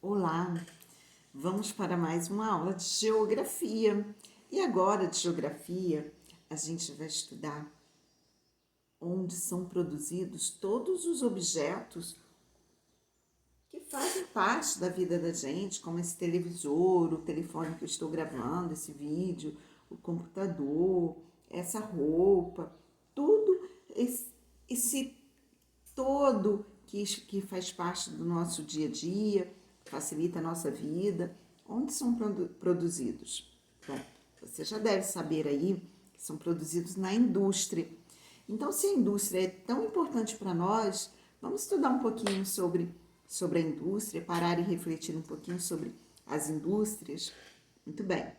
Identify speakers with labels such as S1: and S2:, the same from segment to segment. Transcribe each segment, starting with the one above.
S1: Olá, vamos para mais uma aula de geografia. E agora, de geografia, a gente vai estudar onde são produzidos todos os objetos que fazem parte da vida da gente, como esse televisor, o telefone que eu estou gravando, esse vídeo, o computador, essa roupa, tudo esse todo que faz parte do nosso dia a dia, facilita a nossa vida. Onde são produzidos? Bom, você já deve saber aí que são produzidos na indústria. Então, se a indústria é tão importante para nós, vamos estudar um pouquinho sobre a indústria, parar e refletir um pouquinho sobre as indústrias. Muito bem.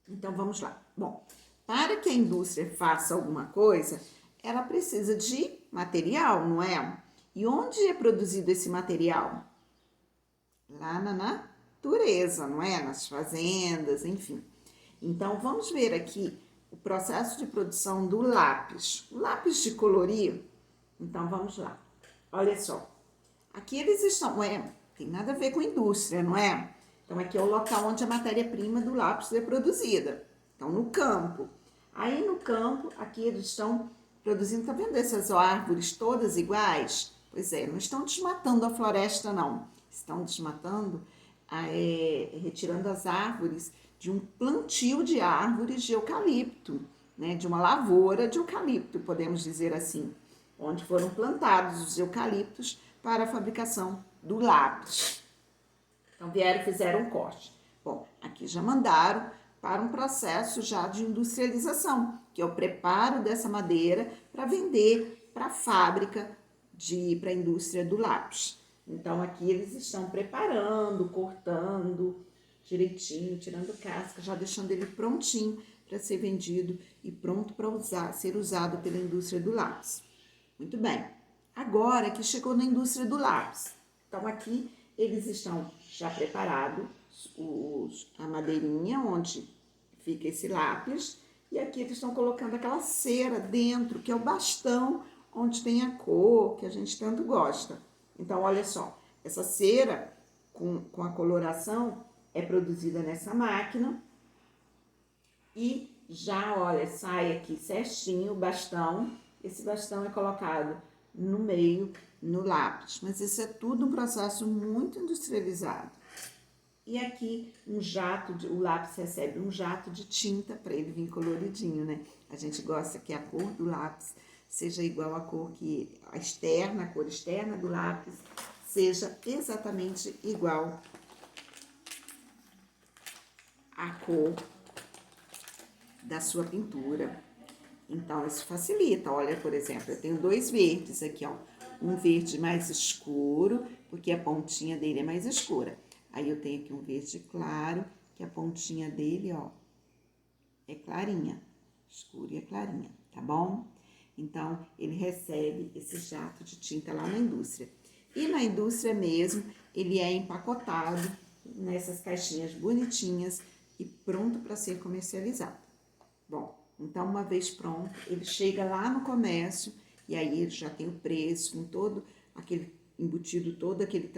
S1: Então, vamos lá. Bom, para que a indústria faça alguma coisa, ela precisa de material, não é? E onde é produzido esse material? Lá na natureza, não é? Nas fazendas, enfim. Então, vamos ver aqui o processo de produção do lápis. O lápis de colorir. Então, vamos lá. Olha só. Aqui eles estão, tem nada a ver com indústria, não é? Então, aqui é o local onde a matéria-prima do lápis é produzida. Então, no campo. Aí, no campo, aqui eles estão produzindo, tá vendo essas árvores todas iguais? Pois é, não estão desmatando a floresta, não. Estão desmatando, retirando as árvores de um plantio de árvores de eucalipto, né? De uma lavoura de eucalipto, podemos dizer assim, onde foram plantados os eucaliptos para a fabricação do lápis. Então, vieram e fizeram um corte. Bom, aqui já mandaram para um processo já de industrialização, que é o preparo dessa madeira para vender para a fábrica, para a indústria do lápis. Então, aqui eles estão preparando, cortando direitinho, tirando casca, já deixando ele prontinho para ser vendido e pronto para ser usado pela indústria do lápis. Muito bem. Agora que chegou na indústria do lápis. Então, aqui eles estão já preparados, a madeirinha onde fica esse lápis, e aqui eles estão colocando aquela cera dentro, que é o bastão onde tem a cor que a gente tanto gosta. Então, olha só, essa cera com a coloração é produzida nessa máquina e já, olha, sai aqui certinho o bastão. Esse bastão é colocado no meio, no lápis, mas isso é tudo um processo muito industrializado. E aqui o lápis recebe um jato de tinta para ele vir coloridinho, né? A gente gosta que a cor do lápis seja igual à cor a cor externa do lápis seja exatamente igual à cor da sua pintura. Então, isso facilita. Olha, por exemplo, eu tenho dois verdes aqui, ó. Um verde mais escuro, porque a pontinha dele é mais escura. Aí, eu tenho aqui um verde claro, que a pontinha dele, ó, é clarinha. Escura e é clarinha, tá bom? Então, ele recebe esse jato de tinta lá na indústria. E na indústria mesmo, ele é empacotado nessas caixinhas bonitinhas e pronto para ser comercializado. Bom, então, uma vez pronto, ele chega lá no comércio e aí ele já tem o preço, com todo aquele embutido, toda aquele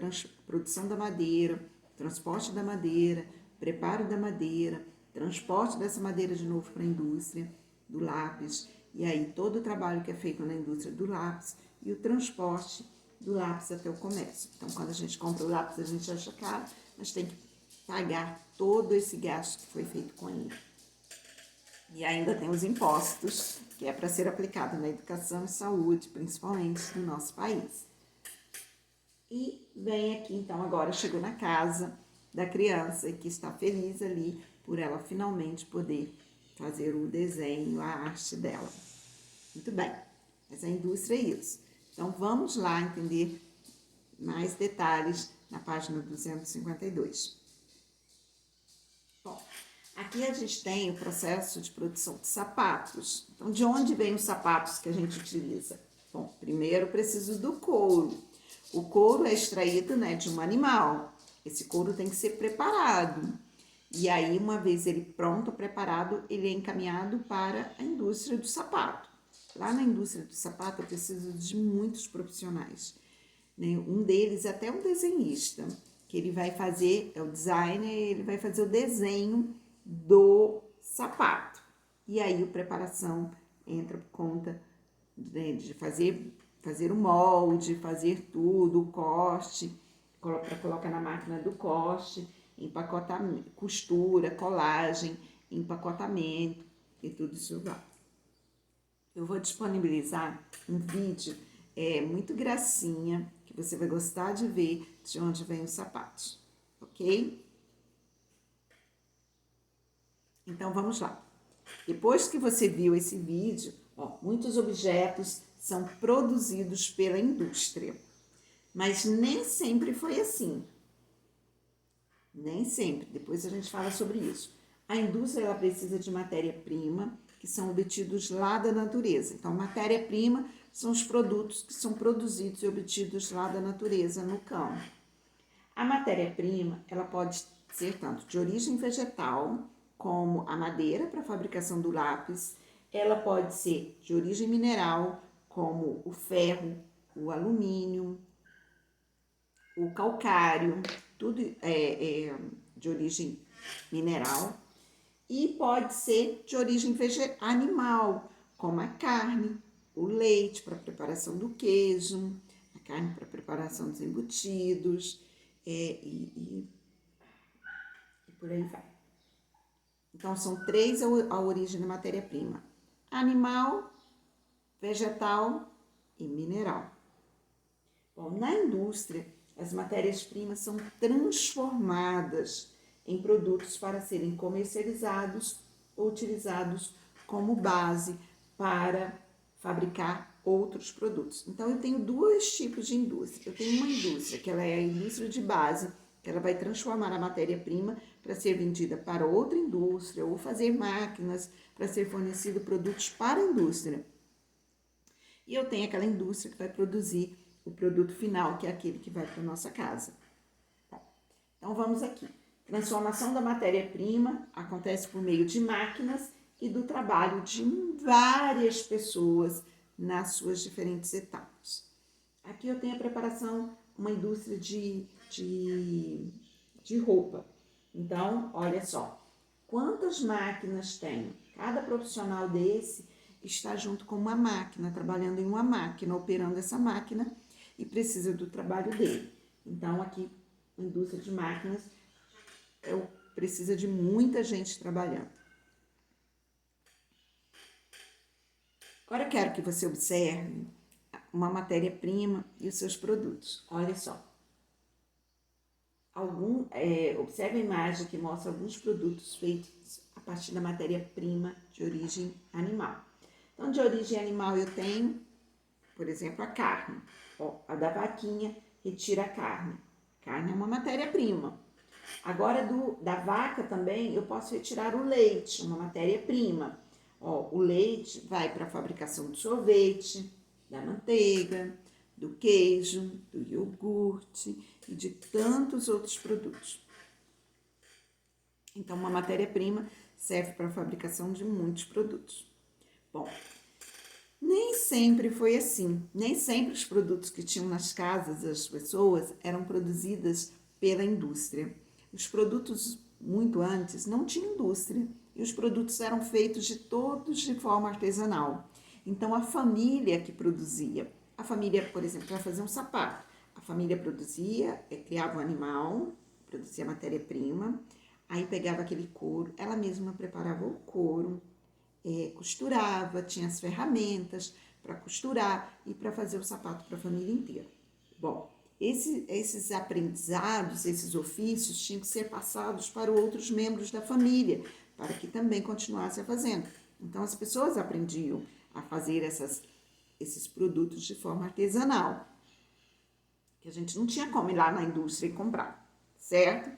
S1: produção da madeira, transporte da madeira, preparo da madeira, transporte dessa madeira de novo para a indústria do lápis, e aí todo o trabalho que é feito na indústria do lápis e o transporte do lápis até o comércio. Então, quando a gente compra o lápis, a gente acha caro, mas tem que pagar todo esse gasto que foi feito com ele. E ainda tem os impostos, que é para ser aplicado na educação e saúde, principalmente no nosso país. E vem aqui, então, agora chegou na casa da criança, que está feliz ali por ela finalmente poder fazer o desenho, a arte dela. Muito bem, mas a indústria é isso. Então, vamos lá entender mais detalhes na página 252. Bom, aqui a gente tem o processo de produção de sapatos. Então, de onde vêm os sapatos que a gente utiliza? Bom, primeiro eu preciso do couro. O couro é extraído, né, de um animal. Esse couro tem que ser preparado. E aí, uma vez ele pronto, preparado, ele é encaminhado para a indústria do sapato. Lá na indústria do sapato eu preciso de muitos profissionais. Um deles é até um desenhista, que ele vai fazer, é o designer, ele vai fazer o desenho do sapato. E aí a preparação entra por conta de fazer o molde, fazer tudo, o corte, coloca na máquina do corte, empacotamento, costura, colagem, empacotamento e tudo isso vai. Eu vou disponibilizar um vídeo muito gracinha, que você vai gostar de ver de onde vem os sapatos, ok? Então, vamos lá. Depois que você viu esse vídeo, muitos objetos são produzidos pela indústria, mas nem sempre foi assim. Nem sempre. Depois a gente fala sobre isso. A indústria ela precisa de matéria-prima que são obtidos lá da natureza. Então, matéria-prima são os produtos que são produzidos e obtidos lá da natureza, no campo. A matéria-prima ela pode ser tanto de origem vegetal, como a madeira para a fabricação do lápis, ela pode ser de origem mineral, como o ferro, o alumínio, o calcário, tudo é de origem mineral, e pode ser de origem animal, como a carne, o leite para preparação do queijo, a carne para preparação dos embutidos, e por aí vai. Então, são três a origem da matéria-prima: animal, vegetal e mineral. Bom, na indústria, as matérias-primas são transformadas em produtos para serem comercializados ou utilizados como base para fabricar outros produtos. Então, eu tenho dois tipos de indústria. Eu tenho uma indústria, que ela é a indústria de base, que ela vai transformar a matéria-prima para ser vendida para outra indústria ou fazer máquinas para ser fornecido produtos para a indústria. E eu tenho aquela indústria que vai produzir o produto final, que é aquele que vai para a nossa casa. Então, vamos aqui. Transformação da matéria-prima acontece por meio de máquinas e do trabalho de várias pessoas nas suas diferentes etapas. Aqui eu tenho a preparação, uma indústria de roupa. Então, olha só, quantas máquinas tem? Cada profissional desse está junto com uma máquina, trabalhando em uma máquina, operando essa máquina e precisa do trabalho dele. Então, aqui, a indústria de máquinas precisa de muita gente trabalhando. Agora eu quero que você observe uma matéria-prima e os seus produtos. Olha só. Observe a imagem que mostra alguns produtos feitos a partir da matéria-prima de origem animal. Então, de origem animal eu tenho, por exemplo, a carne. A da vaquinha retira a carne. Carne é uma matéria-prima. Agora, da vaca também, eu posso retirar o leite, uma matéria-prima. O leite vai para a fabricação do sorvete, da manteiga, do queijo, do iogurte e de tantos outros produtos. Então, uma matéria-prima serve para a fabricação de muitos produtos. Bom, nem sempre foi assim. Nem sempre os produtos que tinham nas casas das pessoas eram produzidos pela indústria. Os produtos muito antes não tinham indústria e os produtos eram feitos todos de forma artesanal. Então, a família que produzia, a família, por exemplo, para fazer um sapato, a família produzia, criava um animal, produzia matéria-prima, aí pegava aquele couro, ela mesma preparava o couro, costurava, tinha as ferramentas para costurar e para fazer o sapato para a família inteira. Bom, esses aprendizados, esses ofícios tinham que ser passados para outros membros da família, para que também continuassem fazendo. Então, as pessoas aprendiam a fazer esses produtos de forma artesanal, que a gente não tinha como ir lá na indústria e comprar, certo?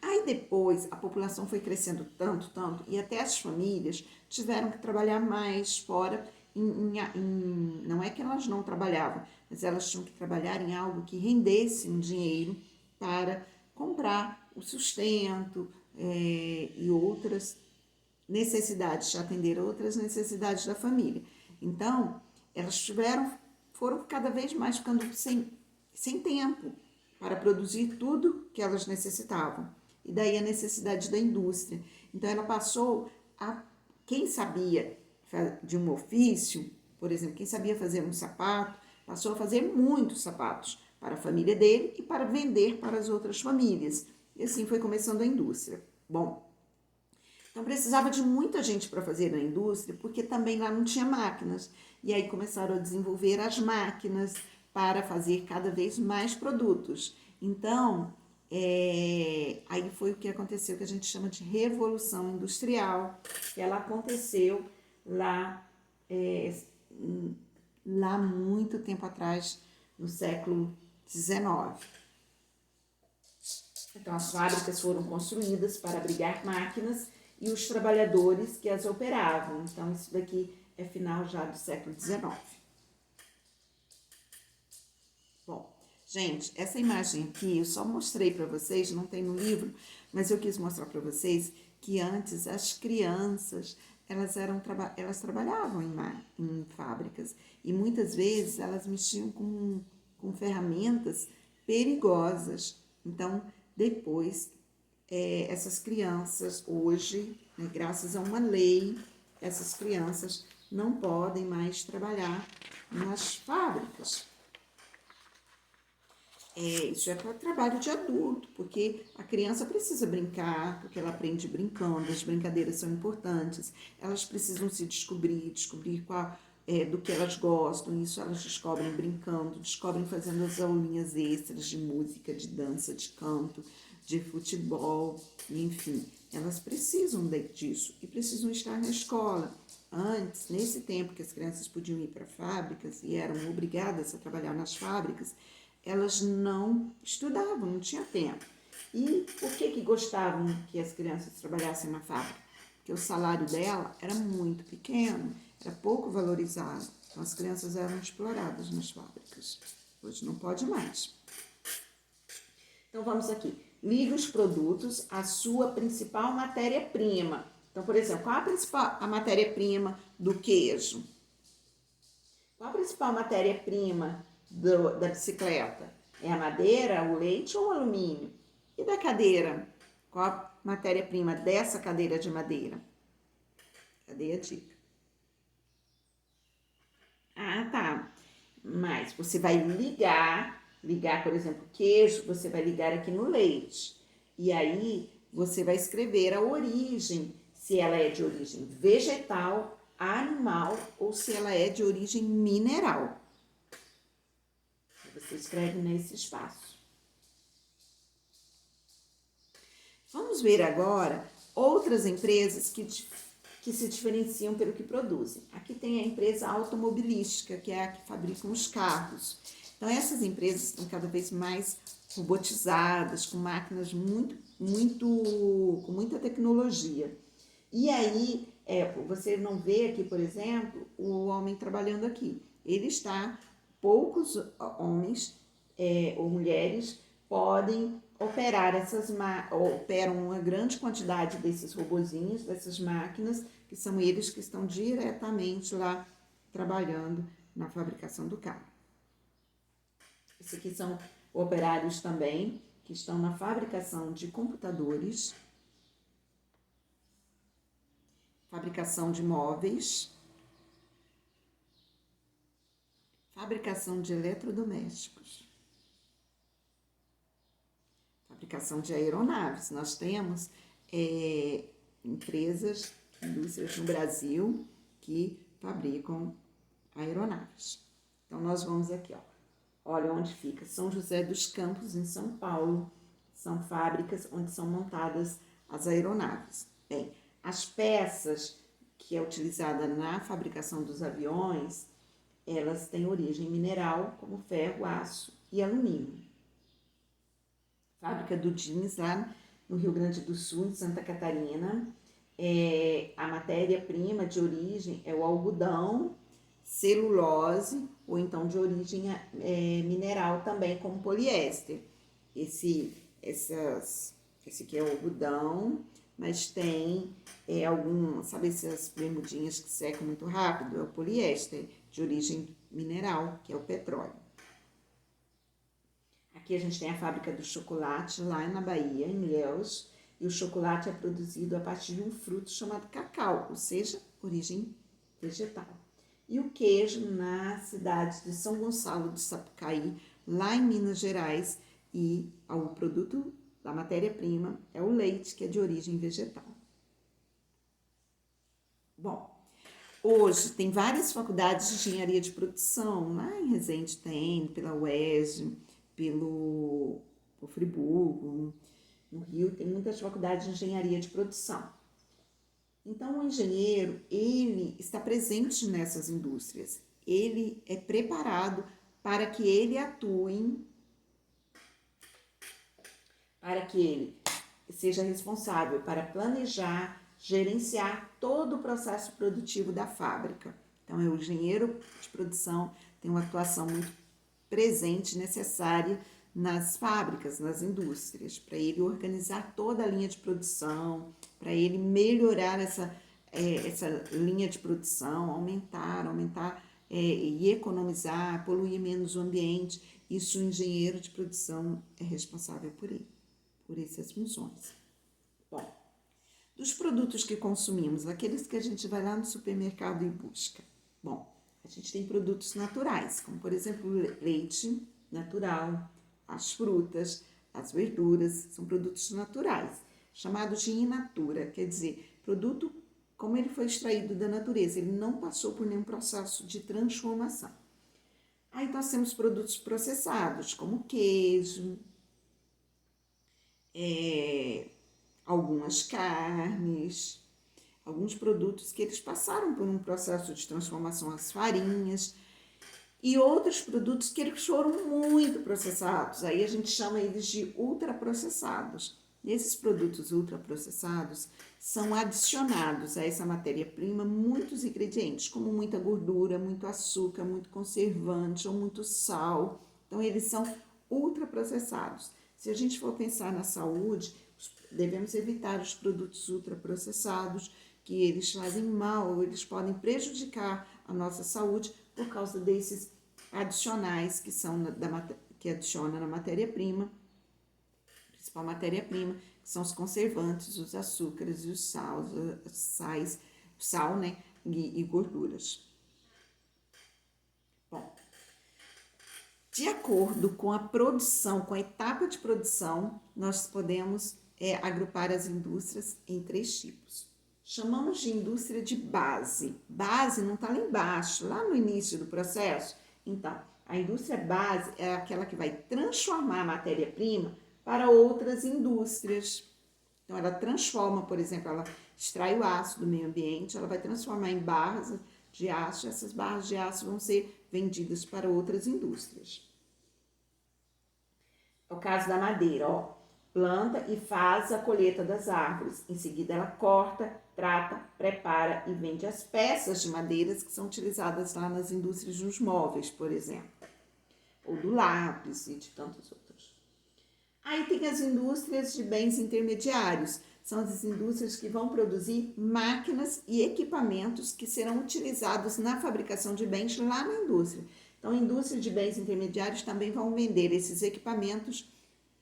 S1: Aí depois a população foi crescendo tanto, e até as famílias tiveram que trabalhar mais fora, não é que elas não trabalhavam, mas elas tinham que trabalhar em algo que rendesse um dinheiro para comprar o sustento e outras necessidades, atender outras necessidades da família. Então, elas foram cada vez mais ficando sem tempo para produzir tudo que elas necessitavam. E daí a necessidade da indústria. Então ela passou a, quem sabia de um ofício, por exemplo, quem sabia fazer um sapato, passou a fazer muitos sapatos para a família dele e para vender para as outras famílias. E assim foi começando a indústria. Bom, então precisava de muita gente para fazer na indústria, porque também lá não tinha máquinas. E aí começaram a desenvolver as máquinas para fazer cada vez mais produtos. Então, aí foi o que aconteceu, que a gente chama de Revolução Industrial, que ela aconteceu lá, lá muito tempo atrás, no século XIX. Então, as fábricas foram construídas para abrigar máquinas e os trabalhadores que as operavam. Então, isso daqui é final já do século XIX. Bom, gente, essa imagem aqui eu só mostrei para vocês, não tem no livro, mas eu quis mostrar para vocês que antes as crianças, elas trabalhavam em fábricas e muitas vezes elas mexiam com ferramentas perigosas. Então, depois, essas crianças hoje, né, graças a uma lei, essas crianças não podem mais trabalhar nas fábricas. Isso é para trabalho de adulto, porque a criança precisa brincar, porque ela aprende brincando, as brincadeiras são importantes, elas precisam se descobrir qual, do que elas gostam, isso elas descobrem brincando, descobrem fazendo as aulinhas extras de música, de dança, de canto, de futebol, enfim, elas precisam disso e precisam estar na escola. Antes, nesse tempo que as crianças podiam ir para fábricas e eram obrigadas a trabalhar nas fábricas, elas não estudavam, não tinha tempo. E por que gostavam que as crianças trabalhassem na fábrica? Porque o salário dela era muito pequeno, era pouco valorizado. Então as crianças eram exploradas nas fábricas. Hoje não pode mais. Então vamos aqui. Ligue os produtos à sua principal matéria-prima. Então, por exemplo, qual a matéria-prima do queijo? Qual a principal matéria-prima da bicicleta? É a madeira, o leite ou o alumínio? E da cadeira? Qual a matéria-prima dessa cadeira de madeira? Cadê a dica? Ah, tá. Mas você vai ligar, por exemplo, queijo, você vai ligar aqui no leite. E aí você vai escrever a origem, se ela é de origem vegetal, animal ou se ela é de origem mineral. Você escreve nesse espaço. Vamos ver agora outras empresas que se diferenciam pelo que produzem. Aqui tem a empresa automobilística, que é a que fabrica os carros. Então, essas empresas estão cada vez mais robotizadas, com máquinas com muita tecnologia. E aí, você não vê aqui, por exemplo, o homem trabalhando aqui. Ele está, poucos homens ou mulheres podem operar operam uma grande quantidade desses robozinhos, dessas máquinas, que são eles que estão diretamente lá trabalhando na fabricação do carro. Esses aqui são operários também, que estão na fabricação de computadores, fabricação de móveis, fabricação de eletrodomésticos, fabricação de aeronaves. Nós temos empresas, indústrias no Brasil que fabricam aeronaves. Então, nós vamos aqui, ó. Olha onde fica. São José dos Campos, em São Paulo. São fábricas onde são montadas as aeronaves. Bem, as peças que é utilizada na fabricação dos aviões, elas têm origem mineral, como ferro, aço e alumínio. Fábrica do jeans, lá no Rio Grande do Sul, em Santa Catarina. A matéria-prima de origem é o algodão, celulose, ou então de origem mineral também, como poliéster. Esse aqui é o algodão, mas tem sabe essas bermudinhas que secam muito rápido? É o poliéster, de origem mineral, que é o petróleo. Aqui Aqui a gente tem a fábrica do chocolate lá na Bahia, em Ilhéus, e o chocolate é produzido a partir de um fruto chamado cacau, ou seja, origem vegetal. E o queijo na cidade de São Gonçalo do Sapucaí, lá em Minas Gerais, e o produto da matéria-prima é o leite, que é de origem vegetal. Bom, hoje tem várias faculdades de engenharia de produção, lá em Resende tem, pela UERJ, pelo Friburgo, no Rio tem muitas faculdades de engenharia de produção. Então, o engenheiro, ele está presente nessas indústrias, ele é preparado para que ele atue, para que ele seja responsável para planejar, gerenciar todo o processo produtivo da fábrica. Então, o engenheiro de produção tem uma atuação muito presente, necessária nas fábricas, nas indústrias, para ele organizar toda a linha de produção, para ele melhorar essa linha de produção, aumentar e economizar, poluir menos o ambiente. Isso o engenheiro de produção é responsável por essas funções. Bom, dos produtos que consumimos, aqueles que a gente vai lá no supermercado e busca. Bom, a gente tem produtos naturais, como por exemplo leite natural, as frutas, as verduras, são produtos naturais, chamados de in natura, quer dizer, produto como ele foi extraído da natureza, ele não passou por nenhum processo de transformação. Aí nós temos produtos processados, como queijo, algumas carnes, alguns produtos que eles passaram por um processo de transformação, as farinhas, e outros produtos que eles foram muito processados, aí a gente chama eles de ultraprocessados. Esses produtos ultraprocessados são adicionados a essa matéria-prima muitos ingredientes, como muita gordura, muito açúcar, muito conservante ou muito sal. Então, eles são ultraprocessados. Se a gente for pensar na saúde, devemos evitar os produtos ultraprocessados, que eles fazem mal, eles podem prejudicar a nossa saúde por causa desses adicionais que adiciona na matéria-prima, principal matéria-prima, que são os conservantes, os açúcares e os sais, sal, né, e gorduras. Bom, de acordo com a produção, com a etapa de produção, nós podemos agrupar as indústrias em 3 tipos. Chamamos de indústria de base. Base não está lá embaixo, lá no início do processo. Então, a indústria base é aquela que vai transformar a matéria-prima para outras indústrias. Então, ela transforma, por exemplo, ela extrai o aço do meio ambiente, ela vai transformar em barras de aço, e essas barras de aço vão ser vendidas para outras indústrias. É o caso da madeira, ó. Planta e faz a colheita das árvores. Em seguida, ela corta, trata, prepara e vende as peças de madeiras que são utilizadas lá nas indústrias dos móveis, por exemplo, ou do lápis e de tantos outros. Aí tem as indústrias de bens intermediários. São as indústrias que vão produzir máquinas e equipamentos que serão utilizados na fabricação de bens lá na indústria. Então, a indústria de bens intermediários também vão vender esses equipamentos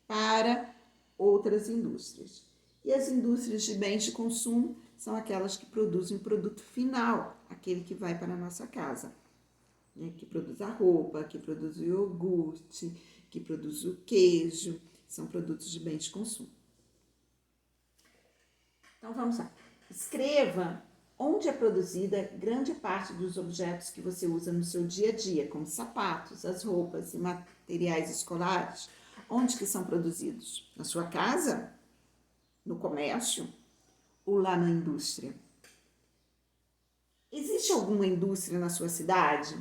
S1: para outras indústrias. E as indústrias de bens de consumo são aquelas que produzem o produto final, aquele que vai para a nossa casa, né? Que produz a roupa, que produz o iogurte, que produz o queijo, são produtos de bens de consumo. Então vamos lá. Escreva onde é produzida grande parte dos objetos que você usa no seu dia a dia, como sapatos, as roupas e materiais escolares. Onde que são produzidos? Na sua casa? No comércio? Ou lá na indústria? Existe alguma indústria na sua cidade?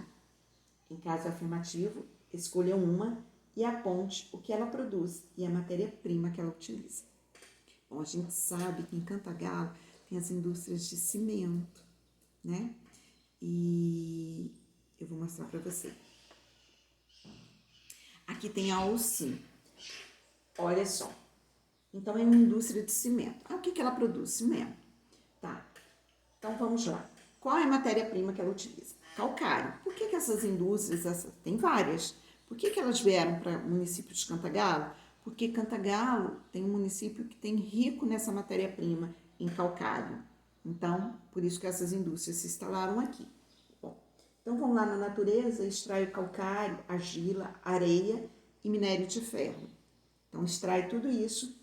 S1: Em caso afirmativo, escolha uma e aponte o que ela produz e a matéria-prima que ela utiliza. Bom, a gente sabe que em Cantagalo tem as indústrias de cimento, né? E eu vou mostrar para você. Aqui tem a Alcim. Olha só. Então, é uma indústria de cimento. O que ela produz? Cimento. Tá. Então, vamos lá. Qual é a matéria-prima que ela utiliza? Calcário. Por que essas indústrias, tem várias, Por que elas vieram para o município de Cantagalo? Porque Cantagalo tem um município que tem rico nessa matéria-prima em calcário. Então, por isso que essas indústrias se instalaram aqui. Bom, então vamos lá na natureza, extrai o calcário, argila, areia e minério de ferro. Então extrai tudo isso,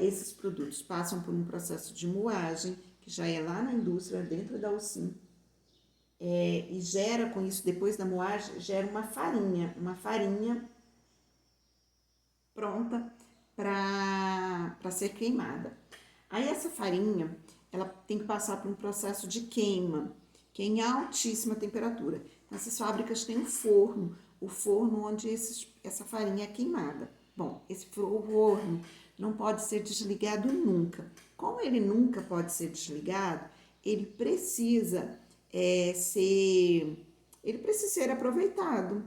S1: esses produtos passam por um processo de moagem, que já é lá na indústria, dentro da UCIM, e gera com isso, depois da moagem, gera uma farinha pronta para ser queimada. Aí essa farinha, ela tem que passar por um processo de queima, que é em altíssima temperatura. Essas fábricas têm o forno onde essa farinha é queimada. Bom, esse forno não pode ser desligado nunca. Como ele nunca pode ser desligado, ele precisa ser aproveitado.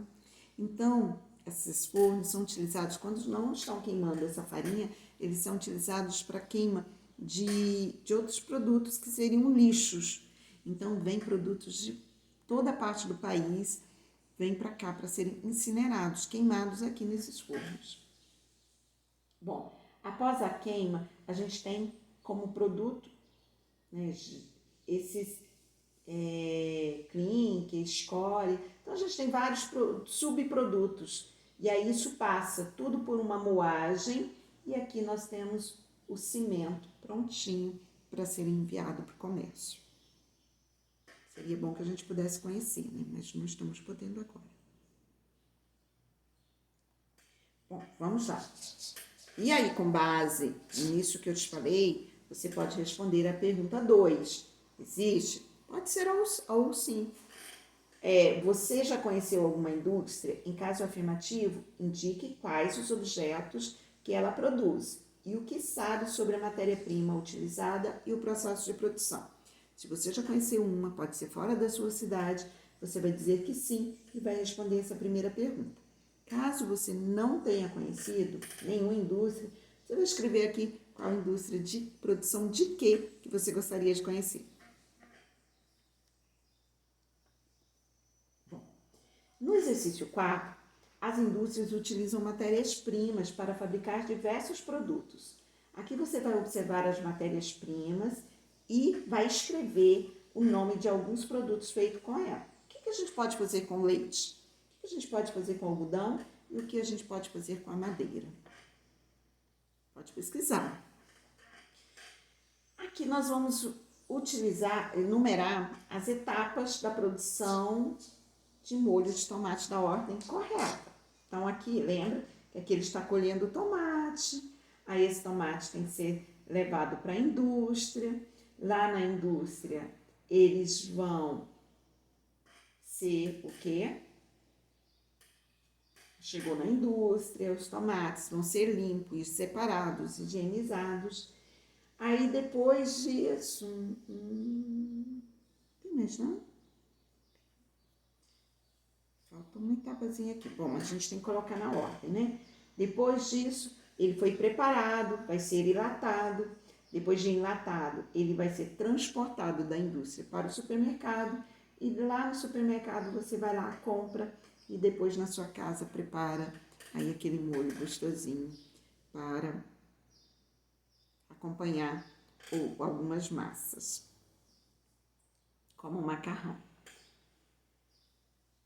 S1: Então, esses fornos são utilizados, quando não estão queimando essa farinha, eles são utilizados para queima de outros produtos que seriam lixos. Então, vem produtos de toda a parte do país, vem para cá para serem incinerados, queimados aqui nesses fornos. Bom, após a queima, a gente tem como produto, né, esses clinker, score. Então, a gente tem vários subprodutos. E aí isso passa tudo por uma moagem e aqui nós temos o cimento prontinho para ser enviado para o comércio. Seria bom que a gente pudesse conhecer, né? Mas não estamos podendo agora. Bom, vamos lá. E aí, com base nisso que eu te falei, você pode responder a pergunta 2. Existe? Pode ser ou sim. Você já conheceu alguma indústria? Em caso afirmativo, indique quais os objetos que ela produz e o que sabe sobre a matéria-prima utilizada e o processo de produção. Se você já conheceu uma, pode ser fora da sua cidade, você vai dizer que sim e vai responder essa primeira pergunta. Caso você não tenha conhecido nenhuma indústria, você vai escrever aqui qual indústria de produção de quê que você gostaria de conhecer. No exercício 4, as indústrias utilizam matérias-primas para fabricar diversos produtos. Aqui você vai observar as matérias-primas e vai escrever o nome de alguns produtos feitos com ela. O que a gente pode fazer com leite? O que a gente pode fazer com algodão? E o que a gente pode fazer com a madeira? Pode pesquisar. Aqui nós vamos enumerar as etapas da produção de molho de tomate da ordem correta. Então, aqui, lembra que aqui ele está colhendo o tomate, aí esse tomate tem que ser levado para a indústria. Lá na indústria, eles vão ser o quê? Chegou na indústria, os tomates vão ser limpos, separados, higienizados. Aí, depois disso... tem mais, não? Falta uma etapazinha aqui. Bom, a gente tem que colocar na ordem, né? Depois disso, ele foi preparado, vai ser enlatado. Depois de enlatado, ele vai ser transportado da indústria para o supermercado. E lá no supermercado você vai lá, compra e depois na sua casa prepara aí aquele molho gostosinho para acompanhar ou algumas massas, como o macarrão.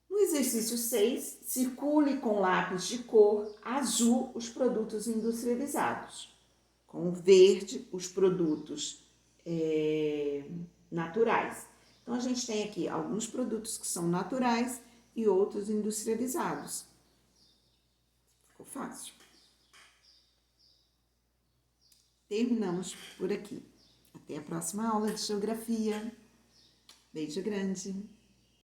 S1: No exercício 6, circule com lápis de cor azul os produtos industrializados, com verde os produtos naturais. Então, a gente tem aqui alguns produtos que são naturais e outros industrializados. Ficou fácil. Terminamos por aqui. Até a próxima aula de geografia. Beijo grande!